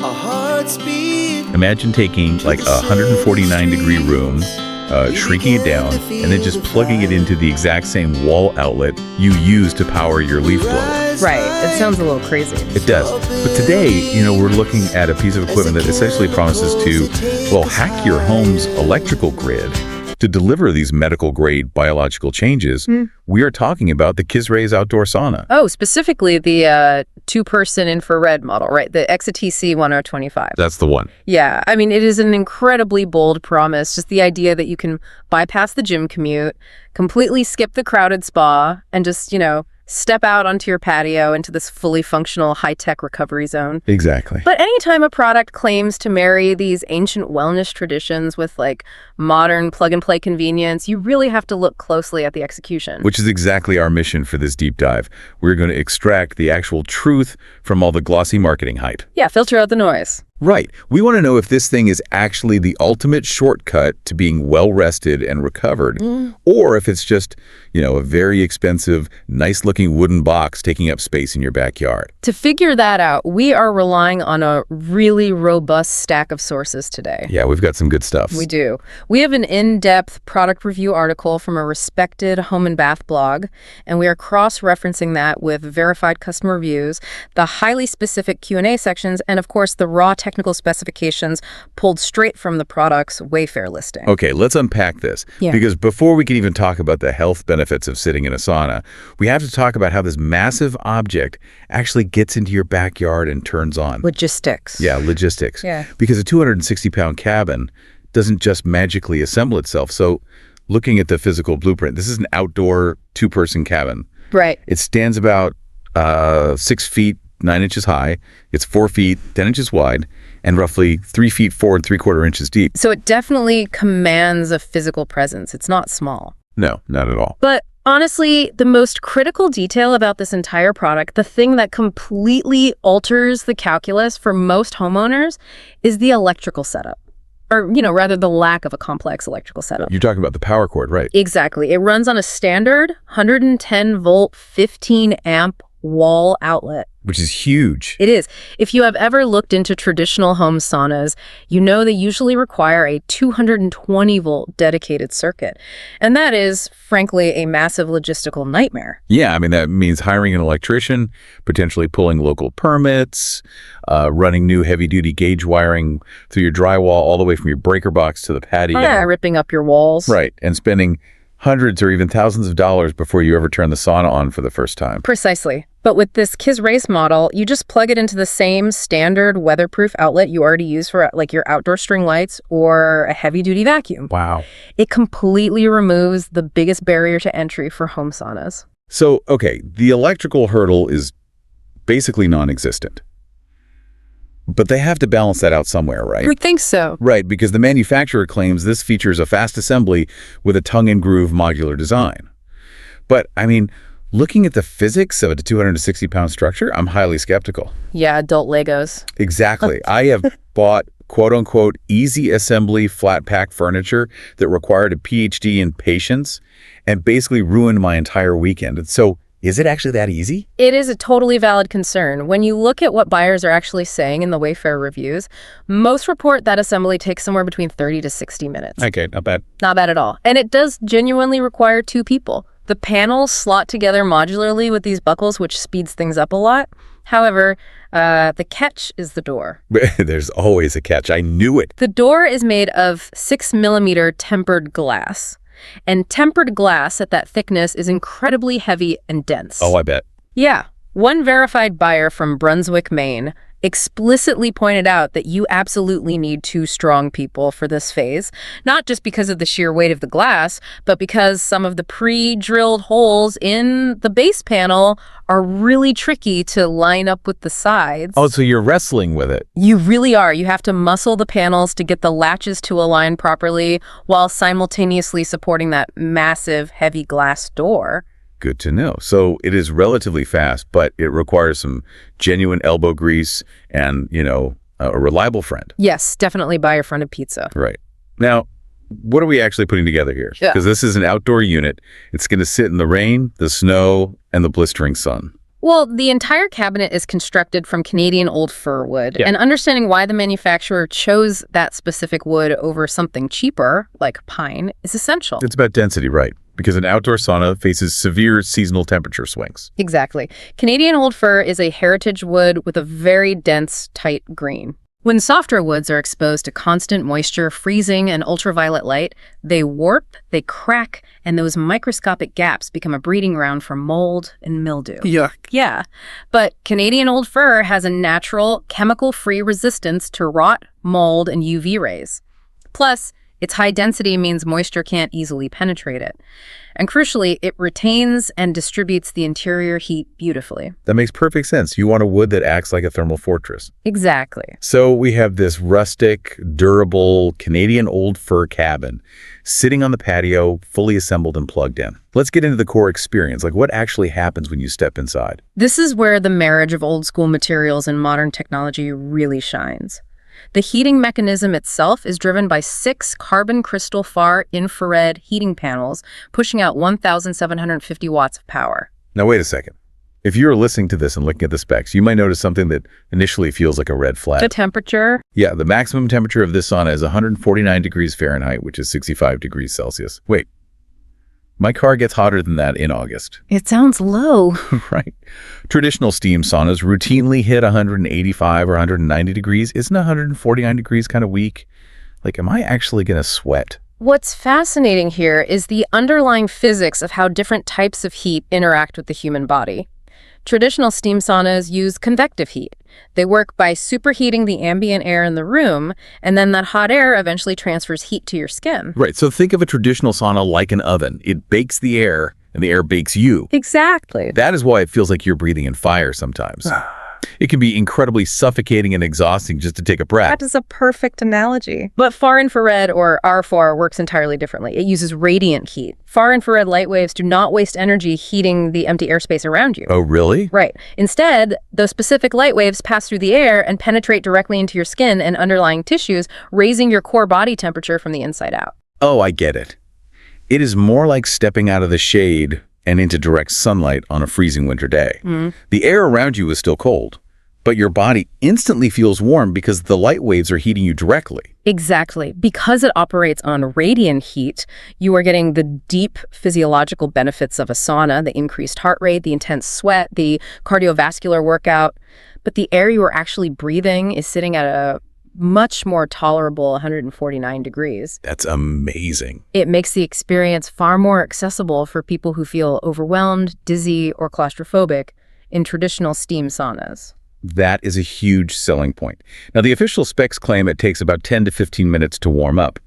our hearts beat. Imagine taking like a 149-degree room, shrinking it down, and then just plugging it into the exact same wall outlet you use to power your leaf blower. Right. It sounds a little crazy. It does. But today, we're looking at a piece of equipment that essentially promises to, hack your home's electrical grid to deliver these medical-grade biological changes. We are talking about the KISRAIS outdoor sauna. Oh, specifically the two-person infrared model, right? The XATC 1025. That's the one. Yeah. I mean, it is an incredibly bold promise. Just the idea that you can bypass the gym commute, completely skip the crowded spa, and just, step out onto your patio into this fully functional high-tech recovery zone. Exactly. But anytime a product claims to marry these ancient wellness traditions with modern plug-and-play convenience, you really have to look closely at the execution. Which is exactly our mission for this deep dive. We're going to extract the actual truth from all the glossy marketing hype. Yeah, filter out the noise. Right. We want to know if this thing is actually the ultimate shortcut to being well-rested and recovered, or if it's just, a very expensive, nice-looking wooden box taking up space in your backyard. To figure that out, we are relying on a really robust stack of sources today. Yeah, we've got some good stuff. We do. We have an in-depth product review article from a respected home and bath blog, and we are cross-referencing that with verified customer reviews, the highly specific Q&A sections, and of course the raw technical specifications pulled straight from the product's Wayfair listing. Okay, let's unpack this. Yeah. Because before we can even talk about the health benefits of sitting in a sauna, we have to talk about how this massive object actually gets into your backyard and turns on. Logistics. Yeah, logistics. Yeah. Because a 260-pound cabin doesn't just magically assemble itself. So looking at the physical blueprint, this is an outdoor two-person cabin. Right. It stands about 6 feet 9 inches high, it's 4 feet 10 inches wide, and roughly 3 feet 4 3/4 inches deep. So it definitely commands a physical presence. It's not small. No, not at all. But honestly, the most critical detail about this entire product, the thing that completely alters the calculus for most homeowners, is the electrical setup. Or, rather the lack of a complex electrical setup. You're talking about the power cord, right? Exactly. It runs on a standard 110-volt, 15-amp wall outlet. Which is huge. It is. If you have ever looked into traditional home saunas, you know they usually require a 220-volt dedicated circuit. And that is, frankly, a massive logistical nightmare. Yeah, I mean, that means hiring an electrician, potentially pulling local permits, running new heavy-duty gauge wiring through your drywall all the way from your breaker box to the patio. Yeah, ripping up your walls. Right, and spending hundreds or even thousands of dollars before you ever turn the sauna on for the first time. Precisely. But with this KISRAIS model, you just plug it into the same standard weatherproof outlet you already use for your outdoor string lights or a heavy-duty vacuum. Wow. It completely removes the biggest barrier to entry for home saunas. So, okay, the electrical hurdle is basically non-existent. But they have to balance that out somewhere, right? I think so. Right, because the manufacturer claims this features a fast assembly with a tongue-and-groove modular design. But, I mean, looking at the physics of a 260-pound structure, I'm highly skeptical. Yeah, adult Legos. Exactly. I have bought quote-unquote easy assembly flat pack furniture that required a PhD in patience and basically ruined my entire weekend. And so, is it actually that easy? It is a totally valid concern. When you look at what buyers are actually saying in the Wayfair reviews, most report that assembly takes somewhere between 30 to 60 minutes. Okay, not bad. Not bad at all. And it does genuinely require two people. The panels slot together modularly with these buckles, which speeds things up a lot. However, the catch is the door. There's always a catch. I knew it. The door is made of 6mm tempered glass. And tempered glass at that thickness is incredibly heavy and dense. Oh, I bet. Yeah. One verified buyer from Brunswick, Maine, explicitly pointed out that you absolutely need two strong people for this phase, not just because of the sheer weight of the glass, but because some of the pre-drilled holes in the base panel are really tricky to line up with the sides. Oh, so you're wrestling with it. You really are. You have to muscle the panels to get the latches to align properly while simultaneously supporting that massive, heavy glass door. Good to know. So it is relatively fast, but it requires some genuine elbow grease and, a reliable friend. Yes, definitely buy your friend a pizza. Right. Now, what are we actually putting together here? Because this is an outdoor unit. It's going to sit in the rain, the snow, and the blistering sun. Well, the entire cabinet is constructed from Canadian old fir wood, Yeah. and understanding why the manufacturer chose that specific wood over something cheaper, like pine, is essential. It's about density, right? Because an outdoor sauna faces severe seasonal temperature swings. Exactly. Canadian old fir is a heritage wood with a very dense, tight green. When softer woods are exposed to constant moisture, freezing, and ultraviolet light, they warp, they crack, and those microscopic gaps become a breeding ground for mold and mildew. Yuck. Yeah, but Canadian old fir has a natural, chemical-free resistance to rot, mold, and UV rays. Plus, its high density means moisture can't easily penetrate it. And crucially, it retains and distributes the interior heat beautifully. That makes perfect sense. You want a wood that acts like a thermal fortress. Exactly. So we have this rustic, durable, Canadian old fir cabin sitting on the patio, fully assembled and plugged in. Let's get into the core experience. Like, what actually happens when you step inside? This is where the marriage of old school materials and modern technology really shines. The heating mechanism itself is driven by 6 carbon crystal far infrared heating panels pushing out 1,750 watts of power. Now, wait a second. If you're listening to this and looking at the specs, you might notice something that initially feels like a red flag. The temperature? Yeah, the maximum temperature of this sauna is 149 degrees Fahrenheit, which is 65 degrees Celsius. Wait, my car gets hotter than that in August. It sounds low. Right. Traditional steam saunas routinely hit 185 or 190 degrees. Isn't 149 degrees kind of weak? Like, am I actually going to sweat? What's fascinating here is the underlying physics of how different types of heat interact with the human body. Traditional steam saunas use convective heat. They work by superheating the ambient air in the room, and then that hot air eventually transfers heat to your skin. Right, so think of a traditional sauna like an oven. It bakes the air, and the air bakes you. Exactly. That is why it feels like you're breathing in fire sometimes. It can be incredibly suffocating and exhausting just to take a breath. That is a perfect analogy. But far infrared, or RFAR, works entirely differently. It uses radiant heat. Far infrared light waves do not waste energy heating the empty airspace around you. Oh, really? Right. Instead, those specific light waves pass through the air and penetrate directly into your skin and underlying tissues, raising your core body temperature from the inside out. Oh, I get it. It is more like stepping out of the shade and into direct sunlight on a freezing winter day. The air around you is still cold, but your body instantly feels warm because the light waves are heating you directly. Exactly. Because it operates on radiant heat, you are getting the deep physiological benefits of a sauna, the increased heart rate, the intense sweat, the cardiovascular workout. But the air you are actually breathing is sitting at a much more tolerable 149 degrees. That's amazing. It makes the experience far more accessible for people who feel overwhelmed, dizzy, or claustrophobic in traditional steam saunas. That is a huge selling point. Now, the official specs claim it takes about 10 to 15 minutes to warm up.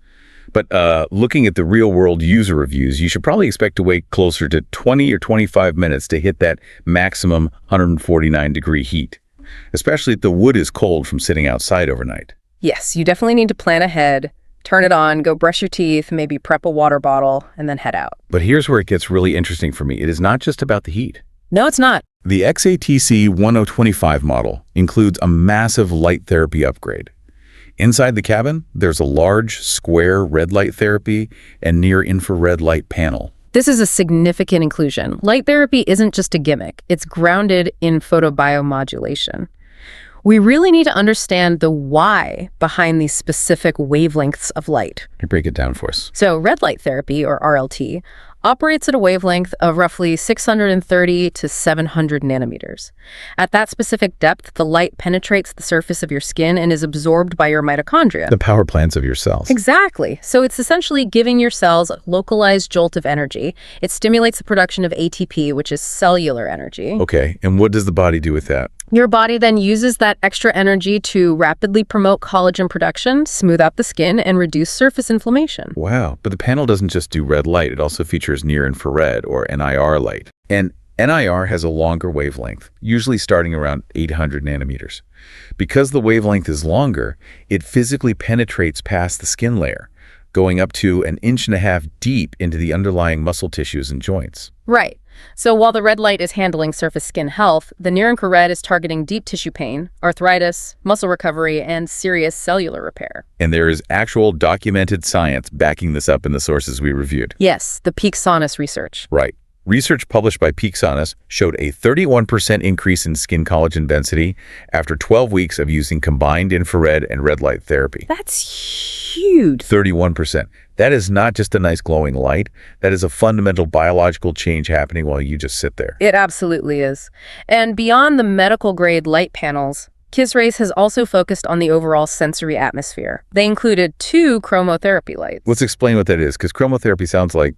But looking at the real-world user reviews, you should probably expect to wait closer to 20 or 25 minutes to hit that maximum 149-degree heat, especially if the wood is cold from sitting outside overnight. Yes, you definitely need to plan ahead, turn it on, go brush your teeth, maybe prep a water bottle, and then head out. But here's where it gets really interesting for me. It is not just about the heat. No, it's not. The XATC 1025 model includes a massive light therapy upgrade. Inside the cabin, there's a large, square red light therapy and near-infrared light panel. This is a significant inclusion. Light therapy isn't just a gimmick. It's grounded in photobiomodulation. We really need to understand the why behind these specific wavelengths of light. Can you break it down for us? So red light therapy, or RLT, operates at a wavelength of roughly 630 to 700 nanometers. At that specific depth, the light penetrates the surface of your skin and is absorbed by your mitochondria. The power plants of your cells. Exactly. So it's essentially giving your cells a localized jolt of energy. It stimulates the production of ATP, which is cellular energy. Okay, and what does the body do with that? Your body then uses that extra energy to rapidly promote collagen production, smooth out the skin, and reduce surface inflammation. Wow, but the panel doesn't just do red light. It also features near-infrared, or NIR light. And NIR has a longer wavelength, usually starting around 800 nanometers. Because the wavelength is longer, it physically penetrates past the skin layer, going up to 1.5 inches deep into the underlying muscle tissues and joints. Right. So while the red light is handling surface skin health, the near-infrared is targeting deep tissue pain, arthritis, muscle recovery, and serious cellular repair. And there is actual documented science backing this up in the sources we reviewed. Yes, the peak saunus research. Right. Research published by Peak Saunas showed a 31% increase in skin collagen density after 12 weeks of using combined infrared and red light therapy. That's huge. 31%. That is not just a nice glowing light. That is a fundamental biological change happening while you just sit there. It absolutely is. And beyond the medical-grade light panels, KISRAIS has also focused on the overall sensory atmosphere. They included 2 chromotherapy lights. Let's explain what that is, because chromotherapy sounds like,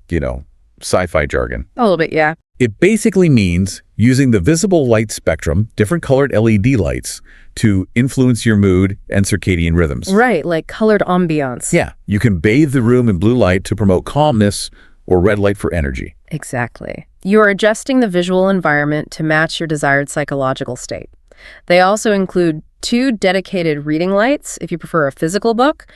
sci-fi jargon. A little bit, yeah. It basically means using the visible light spectrum, different colored LED lights, to influence your mood and circadian rhythms. Right, like colored ambiance. Yeah, you can bathe the room in blue light to promote calmness or red light for energy. Exactly. You are adjusting the visual environment to match your desired psychological state. They also include 2 dedicated reading lights, if you prefer a physical book,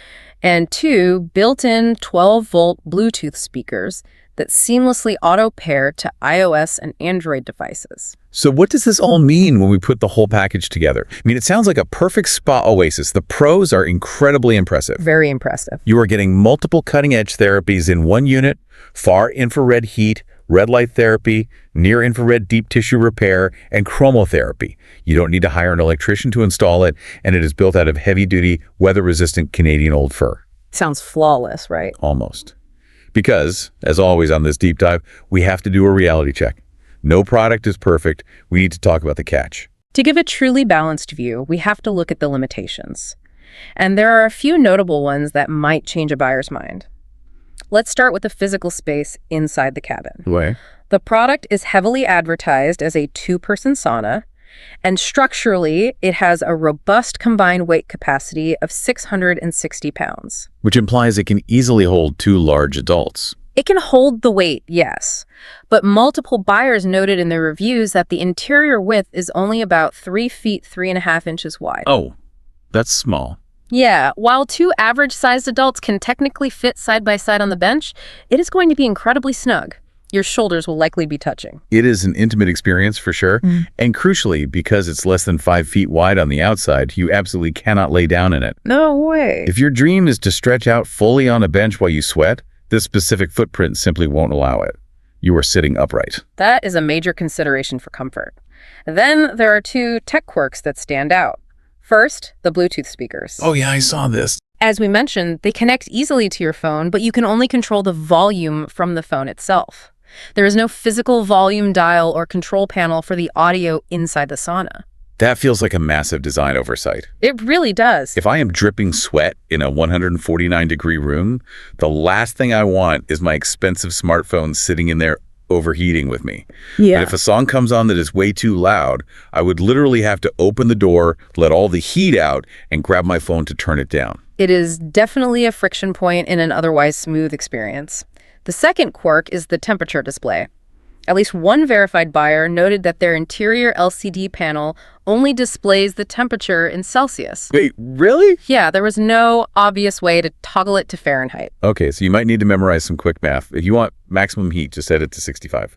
and 2 built-in 12-volt Bluetooth speakers that seamlessly auto-pair to iOS and Android devices. So what does this all mean when we put the whole package together? I mean, it sounds like a perfect spa oasis. The pros are incredibly impressive. Very impressive. You are getting multiple cutting-edge therapies in one unit: far infrared heat, red light therapy, near-infrared deep tissue repair, and chromotherapy. You don't need to hire an electrician to install it, and it is built out of heavy-duty, weather-resistant Canadian old fir. Sounds flawless, right? Almost. Because, as always on this deep dive, we have to do a reality check. No product is perfect. We need to talk about the catch. To give a truly balanced view, we have to look at the limitations. And there are a few notable ones that might change a buyer's mind. Let's start with the physical space inside the cabin. Way. The product is heavily advertised as a 2-person sauna, and structurally, it has a robust combined weight capacity of 660 pounds. Which implies it can easily hold 2 large adults. It can hold the weight, yes, but multiple buyers noted in their reviews that the interior width is only about 3 feet 3.5 inches wide. Oh, that's small. Yeah, while 2 average-sized adults can technically fit side by side on the bench, it is going to be incredibly snug. Your shoulders will likely be touching. It is an intimate experience for sure. And crucially, because it's less than 5 feet wide on the outside, you absolutely cannot lay down in it. No way. If your dream is to stretch out fully on a bench while you sweat, this specific footprint simply won't allow it. You are sitting upright. That is a major consideration for comfort. Then there are 2 tech quirks that stand out. First, the Bluetooth speakers. Oh yeah, I saw this. As we mentioned, they connect easily to your phone, but you can only control the volume from the phone itself. There is no physical volume dial or control panel for the audio inside the sauna. That feels like a massive design oversight. It really does. If I am dripping sweat in a 149-degree room, the last thing I want is my expensive smartphone sitting in there overheating with me. Yeah. But if a song comes on that is way too loud, I would literally have to open the door, let all the heat out, and grab my phone to turn it down. It is definitely a friction point in an otherwise smooth experience. The second quirk is the temperature display. At least one verified buyer noted that their interior LCD panel only displays the temperature in Celsius. Wait, really? Yeah, there was no obvious way to toggle it to Fahrenheit. Okay, so you might need to memorize some quick math. If you want maximum heat, just set it to 65.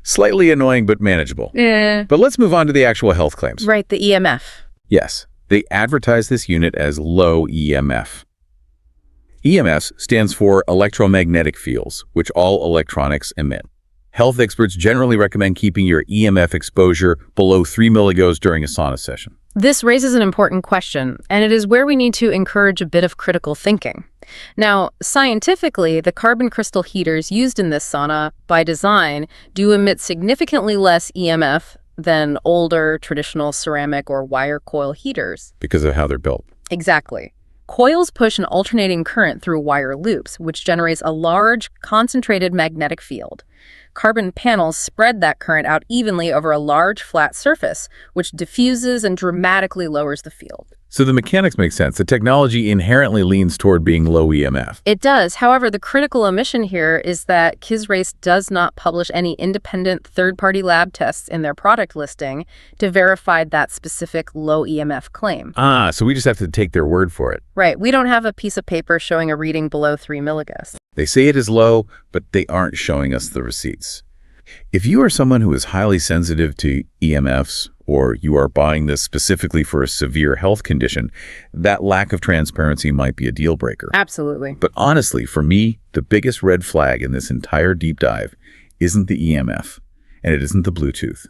Slightly annoying, but manageable. But let's move on to the actual health claims. Right, the EMF. Yes, they advertise this unit as low EMF. EMF stands for electromagnetic fields, which all electronics emit. Health experts generally recommend keeping your EMF exposure below 3 milligauss during a sauna session. This raises an important question, and it is where we need to encourage a bit of critical thinking. Now, scientifically, the carbon crystal heaters used in this sauna, by design, do emit significantly less EMF than older traditional ceramic or wire coil heaters. Because of how they're built. Exactly. Coils push an alternating current through wire loops, which generates a large, concentrated magnetic field. Carbon panels spread that current out evenly over a large, flat surface, which diffuses and dramatically lowers the field. So the mechanics make sense. The technology inherently leans toward being low EMF. It does. However, the critical omission here is that KISRAIS does not publish any independent third-party lab tests in their product listing to verify that specific low EMF claim. Ah, so we just have to take their word for it. Right. We don't have a piece of paper showing a reading below 3 milligauss. They say it is low, but they aren't showing us the receipts. If you are someone who is highly sensitive to EMFs, or you are buying this specifically for a severe health condition, that lack of transparency might be a deal breaker. Absolutely. But honestly, for me, the biggest red flag in this entire deep dive isn't the EMF, and it isn't the Bluetooth.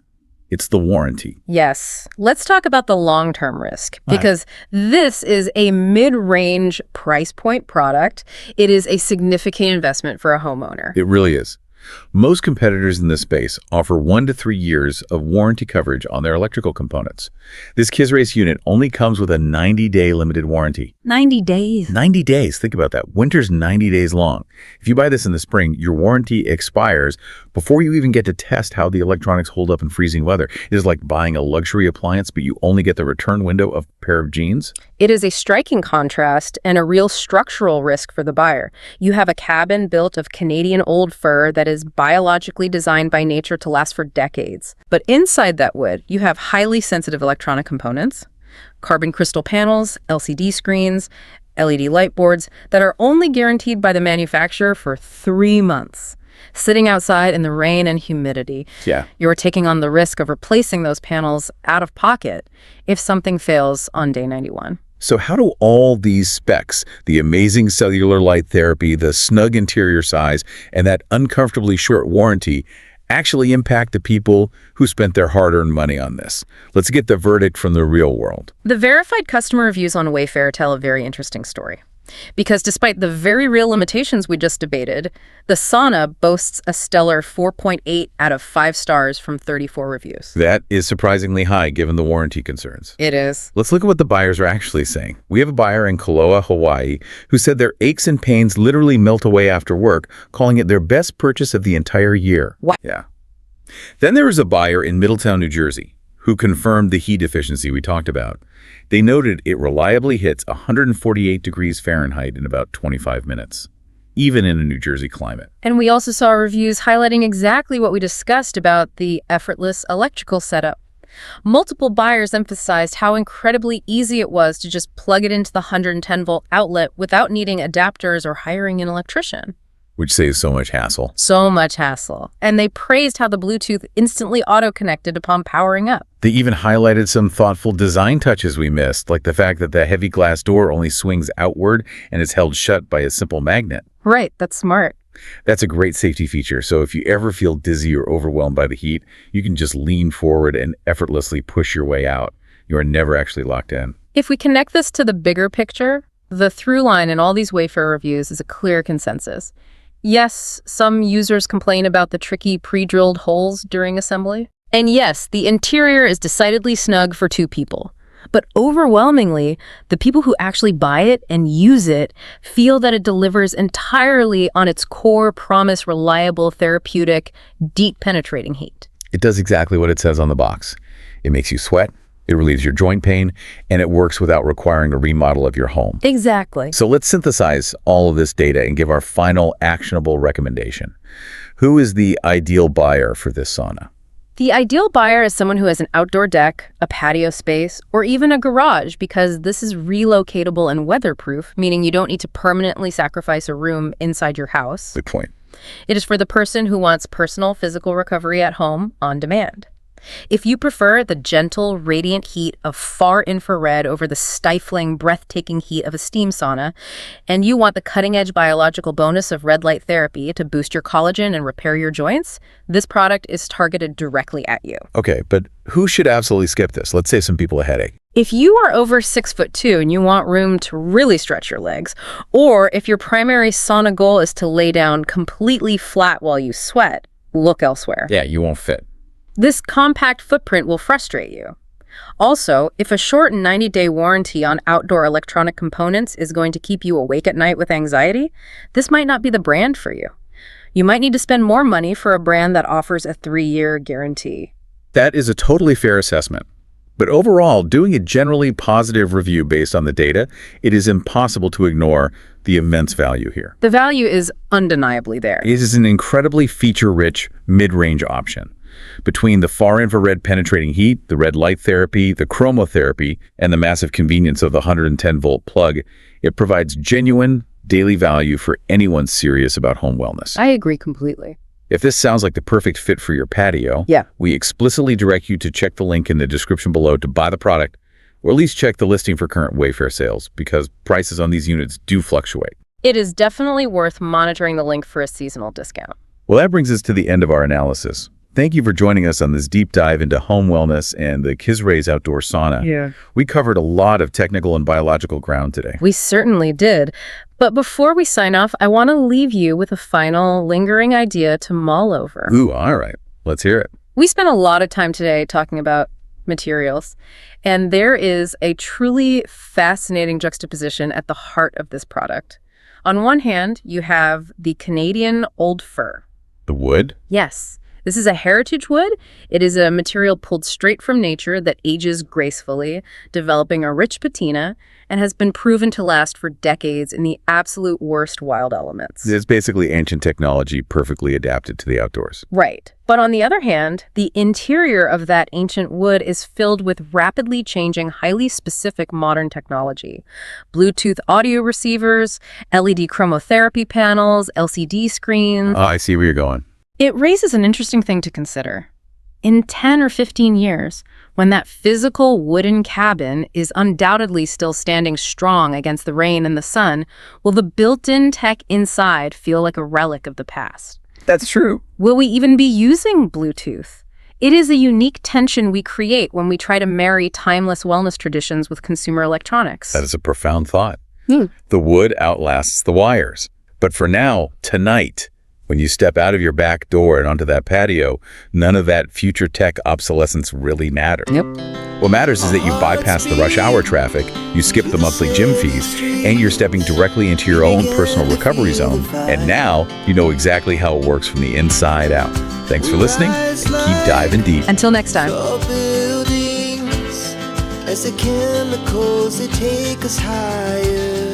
It's the warranty. Yes. Let's talk about the long-term risk, because this is a mid-range price point product. It is a significant investment for a homeowner. It really is. Most competitors in this space offer 1 to 3 years of warranty coverage on their electrical components. This KISRAIS unit only comes with a 90-day limited warranty. 90 days. 90 days. Think about that. Winter's 90 days long. If you buy this in the spring, your warranty expires before you even get to test how the electronics hold up in freezing weather. It is like buying a luxury appliance, but you only get the return window of a pair of jeans. It is a striking contrast and a real structural risk for the buyer. You have a cabin built of Canadian old fir that is biologically designed by nature to last for decades. But inside that wood, you have highly sensitive electronic components, carbon crystal panels, LCD screens, LED light boards that are only guaranteed by the manufacturer for 3 months. Sitting outside in the rain and humidity, you're taking on the risk of replacing those panels out of pocket if something fails on day 91. So how do all these specs, the amazing cellular light therapy, the snug interior size, and that uncomfortably short warranty actually impact the people who spent their hard-earned money on this? Let's get the verdict from the real world. The verified customer reviews on Wayfair tell a very interesting story. Because despite the very real limitations we just debated, the sauna boasts a stellar 4.8 out of 5 stars from 34 reviews. That is surprisingly high given the warranty concerns. It is. Let's look at what the buyers are actually saying. We have a buyer in Koloa, Hawaii, who said their aches and pains literally melt away after work, calling it their best purchase of the entire year. What? Yeah. Then there was a buyer in Middletown, New Jersey, who confirmed the heat efficiency we talked about. They noted it reliably hits 148 degrees Fahrenheit in about 25 minutes, even in a New Jersey climate. And we also saw reviews highlighting exactly what we discussed about the effortless electrical setup. Multiple buyers emphasized how incredibly easy it was to just plug it into the 110-volt outlet without needing adapters or hiring an electrician. Which saves so much hassle. So much hassle. And they praised how the Bluetooth instantly auto-connected upon powering up. They even highlighted some thoughtful design touches we missed, like the fact that the heavy glass door only swings outward and is held shut by a simple magnet. Right, that's smart. That's a great safety feature, so if you ever feel dizzy or overwhelmed by the heat, you can just lean forward and effortlessly push your way out. You are never actually locked in. If we connect this to the bigger picture, the through line in all these Wayfair reviews is a clear consensus. Yes, some users complain about the tricky pre-drilled holes during assembly. And yes, the interior is decidedly snug for 2 people. But overwhelmingly, the people who actually buy it and use it feel that it delivers entirely on its core promise: reliable, therapeutic, deep penetrating heat. It does exactly what it says on the box. It makes you sweat, it relieves your joint pain, and it works without requiring a remodel of your home. Exactly. So let's synthesize all of this data and give our final actionable recommendation. Who is the ideal buyer for this sauna? The ideal buyer is someone who has an outdoor deck, a patio space, or even a garage, because this is relocatable and weatherproof, meaning you don't need to permanently sacrifice a room inside your house. Good point. It is for the person who wants personal physical recovery at home on demand. If you prefer the gentle, radiant heat of far infrared over the stifling, breathtaking heat of a steam sauna, and you want the cutting-edge biological bonus of red light therapy to boost your collagen and repair your joints, this product is targeted directly at you. Okay, but who should absolutely skip this? Let's say some people a headache. If you are over 6'2" and you want room to really stretch your legs, or if your primary sauna goal is to lay down completely flat while you sweat, look elsewhere. Yeah, you won't fit. This compact footprint will frustrate you. Also, if a short 90-day warranty on outdoor electronic components is going to keep you awake at night with anxiety, this might not be the brand for you. You might need to spend more money for a brand that offers a 3-year guarantee. That is a totally fair assessment. But overall, doing a generally positive review based on the data, it is impossible to ignore the immense value here. The value is undeniably there. It is an incredibly feature-rich mid-range option. Between the far infrared penetrating heat, the red light therapy, the chromotherapy, and the massive convenience of the 110-volt plug, it provides genuine daily value for anyone serious about home wellness. I agree completely. If this sounds like the perfect fit for your patio, we explicitly direct you to check the link in the description below to buy the product, or at least check the listing for current Wayfair sales, because prices on these units do fluctuate. It is definitely worth monitoring the link for a seasonal discount. Well, that brings us to the end of our analysis. Thank you for joining us on this deep dive into home wellness and the KISRAIS outdoor sauna. Yeah. We covered a lot of technical and biological ground today. We certainly did. But before we sign off, I want to leave you with a final lingering idea to mull over. Ooh, all right. Let's hear it. We spent a lot of time today talking about materials, and there is a truly fascinating juxtaposition at the heart of this product. On one hand, you have the Canadian old fir. The wood? Yes. This is a heritage wood. It is a material pulled straight from nature that ages gracefully, developing a rich patina, and has been proven to last for decades in the absolute worst wild elements. It's basically ancient technology perfectly adapted to the outdoors. Right. But on the other hand, the interior of that ancient wood is filled with rapidly changing, highly specific modern technology. Bluetooth audio receivers, LED chromotherapy panels, LCD screens. Oh, I see where you're going. It raises an interesting thing to consider. In 10 or 15 years, when that physical wooden cabin is undoubtedly still standing strong against the rain and the sun, will the built-in tech inside feel like a relic of the past? That's true. Will we even be using Bluetooth? It is a unique tension we create when we try to marry timeless wellness traditions with consumer electronics. That is a profound thought. The wood outlasts the wires. But for now, tonight, when you step out of your back door and onto that patio, none of that future tech obsolescence really matters. Yep. What matters is that you bypass the rush hour traffic, you skip the monthly gym fees, and you're stepping directly into your own personal recovery zone. And now you know exactly how it works from the inside out. Thanks for listening, and keep diving deep. Until next time. Tall buildings, as the chemicals they take us higher.